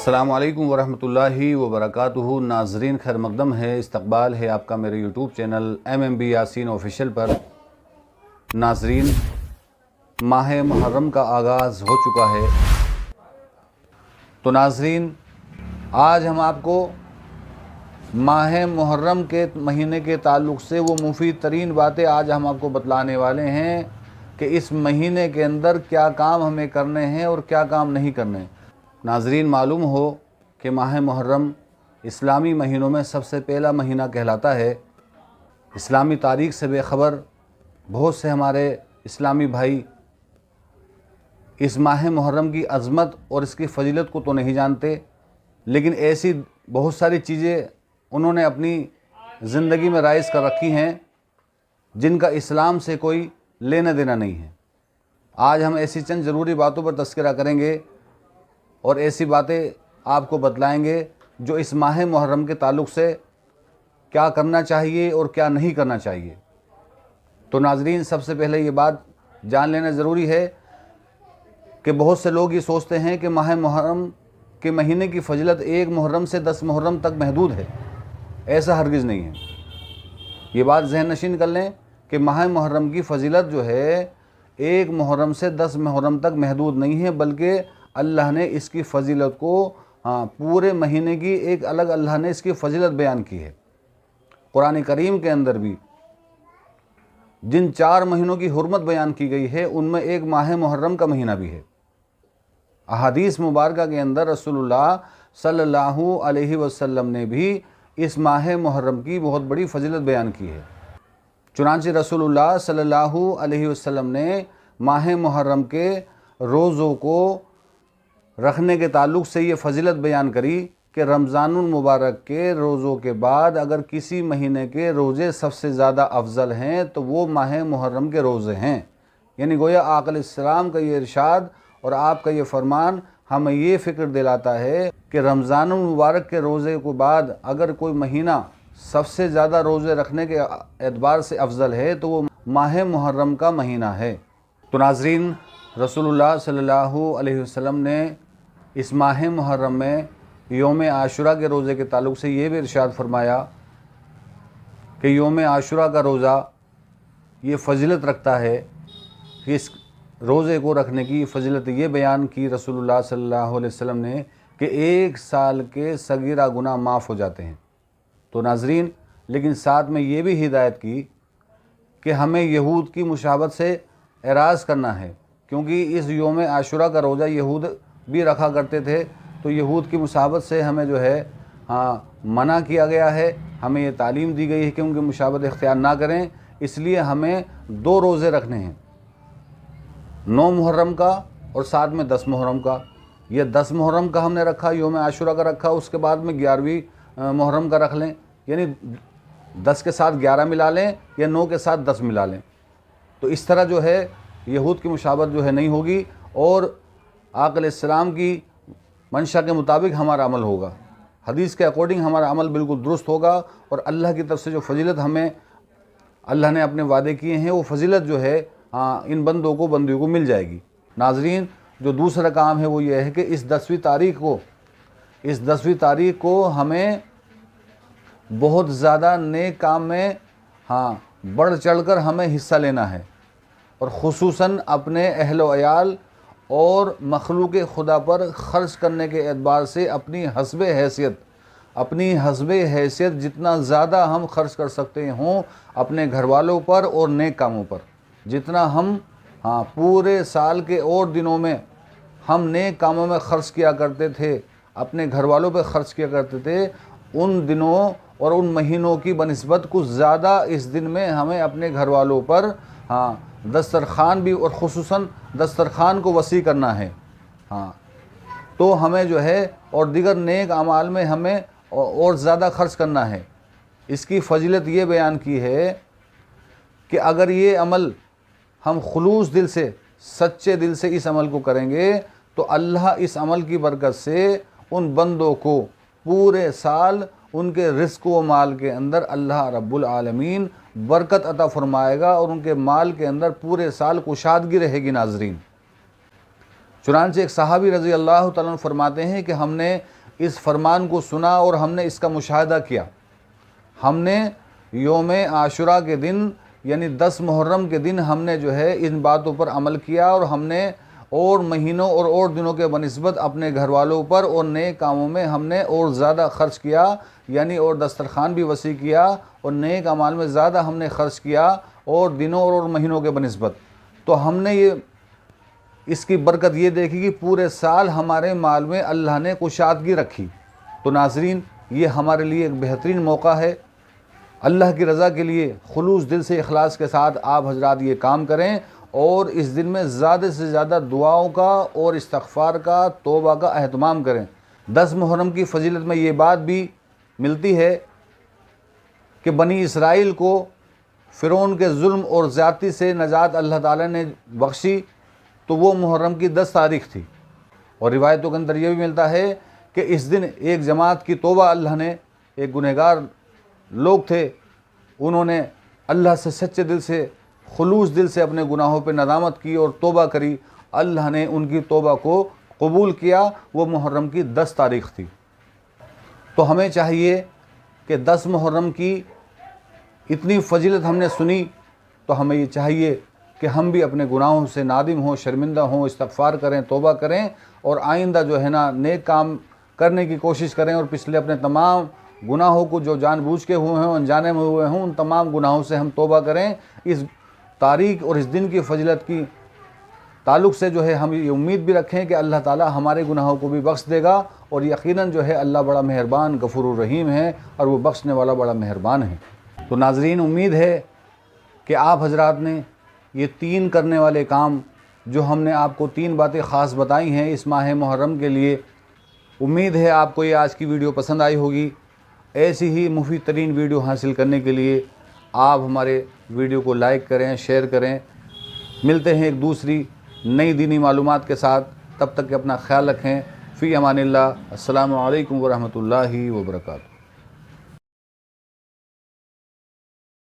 अस्सलामु अलैकुम वरहमतुल्लाहि वबरकातुहू। नाज़रीन, खैर मक़दम है, इस्तक़बाल है आपका मेरे YouTube channel MMB Yasin official पर। नाज़रीन, माह मुहर्रम का आगाज़ हो चुका है। तो नाज़रीन, आज हम आपको माह मुहर्रम के महीने के ताल्लुक़ से वो मुफीद तरीन बातें आज हम आपको बतलाने वाले हैं कि इस महीने के अंदर क्या काम हमें करने हैं और क्या काम नहीं करने। नाज़रीन, मालूम हो कि माह मुहर्रम इस्लामी महीनों में सबसे पहला महीना कहलाता है। इस्लामी तारीख़ से बेखबर बहुत से हमारे इस्लामी भाई इस माह मुहर्रम की अज़मत और इसकी फ़जीलत को तो नहीं जानते, लेकिन ऐसी बहुत सारी चीज़ें उन्होंने अपनी ज़िंदगी में राइज़ कर रखी हैं जिनका इस्लाम से कोई लेना देना नहीं है। आज हम ऐसी चंद ज़रूरी बातों पर तज़किरा करेंगे और ऐसी बातें आपको बतलाएंगे जो इस माह मुहर्रम के ताल्लुक़ से क्या करना चाहिए और क्या नहीं करना चाहिए। तो नाज़रीन, सबसे पहले ये बात जान लेना ज़रूरी है कि बहुत से लोग ये सोचते हैं कि माह मुहर्रम के महीने की फ़जीलत 1 मुहर्रम से 10 मुहर्रम तक महदूद है। ऐसा हरगिज़ नहीं है। ये बात ज़हन नशीन कर लें कि माह मुहर्रम की फ़जीलत जो है 1 मुहर्रम से 10 मुहर्रम तक महदूद नहीं है, बल्कि अल्लाह ने इसकी फ़जीलत को पूरे महीने की एक अलग अल्लाह ने इसकी फ़जीलत बयान की है। कुरान करीम के अंदर भी जिन 4 महीनों की हुर्मत बयान की गई है उनमें एक माह मुहर्रम का महीना भी है। अहादीस मुबारका के अंदर रसूलुल्लाह सल्लल्लाहु अलैहि वसल्लम ने भी इस माह मुहर्रम की बहुत बड़ी फ़जीलत बयान की है। चुनांचे रसूलुल्लाह सल्लल्लाहु अलैहि वसल्लम ने माह मुहर्रम के रोज़ों को रखने के ताल्लुक़ से ये फ़जीलत बयान करी कि रमज़ानुल मुबारक के रोज़ों के बाद अगर किसी महीने के रोज़े सबसे ज़्यादा अफजल हैं तो वो माह मुहर्रम के रोज़े हैं। यानी गोया आक़ा अलैहिस्सलाम का ये इरशाद और आपका ये फ़रमान हमें ये फ़िक्र दिलाता है कि रमज़ानुल मुबारक के रोज़े के बाद अगर कोई महीना सबसे ज़्यादा रोज़े रखने के एतबार से अफजल है तो वो माह मुहर्रम का महीना है। तो नाज़रीन, रसूलुल्लाह सल्लल्लाहु अलैहि वसल्लम ने इस माह मुहर्रम में यौम आशुरा के रोज़े के ताल्लुक़ से ये भी इरशाद फरमाया कि यौम आशुरा का रोज़ा ये फ़जीलत रखता है कि इस रोज़े को रखने की फ़जीलत ये बयान की रसूलुल्लाह सल्लल्लाहु अलैहि वसल्लम ने कि 1 साल के सगीरा गुनाह माफ़ हो जाते हैं। तो नाज़रीन, लेकिन साथ में ये भी हिदायत की कि हमें यहूद की मुशाबत से एराज़ करना है, क्योंकि इस यौम आशुरा का रोज़ा यहूद भी रखा करते थे। तो यहूद की मुशाबत से हमें जो है मना किया गया है, हमें ये तालीम दी गई है कि उनकी मुशाबत इख्तियार ना करें। इसलिए हमें 2 रोज़े रखने हैं, 9 मुहर्रम का और साथ में 10 मुहर्रम का। ये 10 मुहर्रम का हमने रखा, यौम आशुरा का रखा, उसके बाद में 11वीं मुहर्रम का रख लें, यानी 10 के साथ 11 मिला लें या 9 के साथ 10 मिला लें। तो इस तरह जो है यहूद की मुशाबत जो है नहीं होगी और आक़ा अलैहिस्सलाम की मंशा के मुताबिक हमारा अमल होगा। हदीस के अकॉर्डिंग हमारा अमल बिल्कुल दुरुस्त होगा और अल्लाह की तरफ से जो फ़जीलत हमें अल्लाह ने अपने वादे किए हैं वो फ़जीलत जो है इन बंदियों को मिल जाएगी। नाज़रीन, जो दूसरा काम है वो ये है कि इस 10वीं तारीख़ को हमें बहुत ज़्यादा नेक काम में बढ़ चढ़ कर हमें हिस्सा लेना है और ख़ुसूसन अपने अहल व अयाल और मखलूक़ खुदा पर ख़र्च करने के एतबार से अपनी हस्बे हैसियत जितना ज़्यादा हम खर्च कर सकते हों अपने घर वालों पर और नेक कामों पर, जितना हम पूरे साल के और दिनों में हम नेक कामों में ख़र्च किया करते थे, अपने घर वालों पर ख़र्च किया करते थे, उन दिनों और उन महीनों की बनिस्बत कुछ ज़्यादा इस दिन में हमें अपने घर वालों पर दस्तरखान भी और ख़ुसूसन दस्तरखान को वसी करना है। तो हमें जो है और दीगर नेक अमाल में हमें और ज़्यादा खर्च करना है। इसकी फ़जीलत ये बयान की है कि अगर ये अमल हम खुलूस दिल से, सच्चे दिल से इस अमल को करेंगे तो अल्लाह इस अमल की बरकत से उन बंदों को पूरे साल उनके रिज़्क़ व माल के अंदर अल्लाह रब्बुल आलमीन बरकत अता फरमाएगा और उनके माल के अंदर पूरे साल कुशादगी रहेगी। नाज़रीन, चुनांचे एक सहाबी रज़ी अल्लाह तआला अन्हु फरमाते हैं कि हमने इस फरमान को सुना और हमने इसका मुशाहदा किया। हमने योम आशुरा के दिन यानी 10 मुहर्रम के दिन हमने जो है इन बातों पर अमल किया और हमने और महीनों और दिनों के बनिस्बत अपने घर वालों पर और नए कामों में हमने और ज़्यादा ख़र्च किया, यानी और दस्तरखान भी वसी किया और नए अमाल में ज़्यादा हमने ख़र्च किया और दिनों और महीनों के बनिस्बत। तो हमने ये इसकी बरकत ये देखी कि पूरे साल हमारे माल में अल्लाह ने कुशादगी रखी। तो नाज़रीन, ये हमारे लिए एक बेहतरीन मौका है। अल्लाह की रज़ा के लिए खुलूस दिल से इखलास के साथ आप हजरात ये काम करें और इस दिन में ज़्यादा से ज़्यादा दुआओं का और इस्तग़फ़ार का, तौबा का अहतमाम करें। 10 मुहर्रम की फजीलत में ये बात भी मिलती है कि बनी इसराइल को फ़िरौन के जुल्म और ज़्यादती से नजात अल्लाह ताला ने बख्शी, तो वो मुहर्रम की 10 तारीख़ थी। और रिवायतों के अंदर ये भी मिलता है कि इस दिन एक जमात की तौबा अल्लाह ने, एक गुनहगार लोग थे, उन्होंने अल्लाह से सच्चे दिल से, खुलूस दिल से अपने गुनाहों पर नदामत की और तौबा करी। अल्लाह ने उनकी तौबा को कबूल किया। वो मुहर्रम की 10 तारीख़ थी। तो हमें चाहिए कि 10 मुहर्रम की इतनी फजीलत हमने सुनी, तो हमें ये चाहिए कि हम भी अपने गुनाहों से नादिम हों, शर्मिंदा हों, इस्तग़फ़ार करें, तौबा करें और आइंदा जो है ना नेक काम करने की कोशिश करें और पिछले अपने तमाम गुनाहों को जो जानबूझ के हुए हों, अनजाने में हुए हों, उन तमाम गुनाहों से हम तौबा करें। इस तारीख़ और इस दिन की फजीलत की ताल्लुक़ से जो है हम ये उम्मीद भी रखें कि अल्लाह ताला हमारे गुनाहों को भी बख्श देगा और यकीनन जो है अल्लाह बड़ा मेहरबान गफूरुर रहीम है और वो बख्शने वाला बड़ा मेहरबान है। तो नाज़रीन, उम्मीद है कि आप हजरात ने ये 3 करने वाले काम जो हमने आपको 3 बातें ख़ास बताई हैं इस माह मुहर्रम के लिए, उम्मीद है आपको ये आज की वीडियो पसंद आई होगी। ऐसी ही मुफीद तरीन वीडियो हासिल करने के लिए आप हमारे वीडियो को लाइक करें, शेयर करें। मिलते हैं एक दूसरी नई दीनी मालूमात के साथ। तब तक के अपना ख्याल रखें। फ़ी अमानिल्लाह। अस्सलामु अलैकुम व रहमतुल्लाहि व बरकातुहू।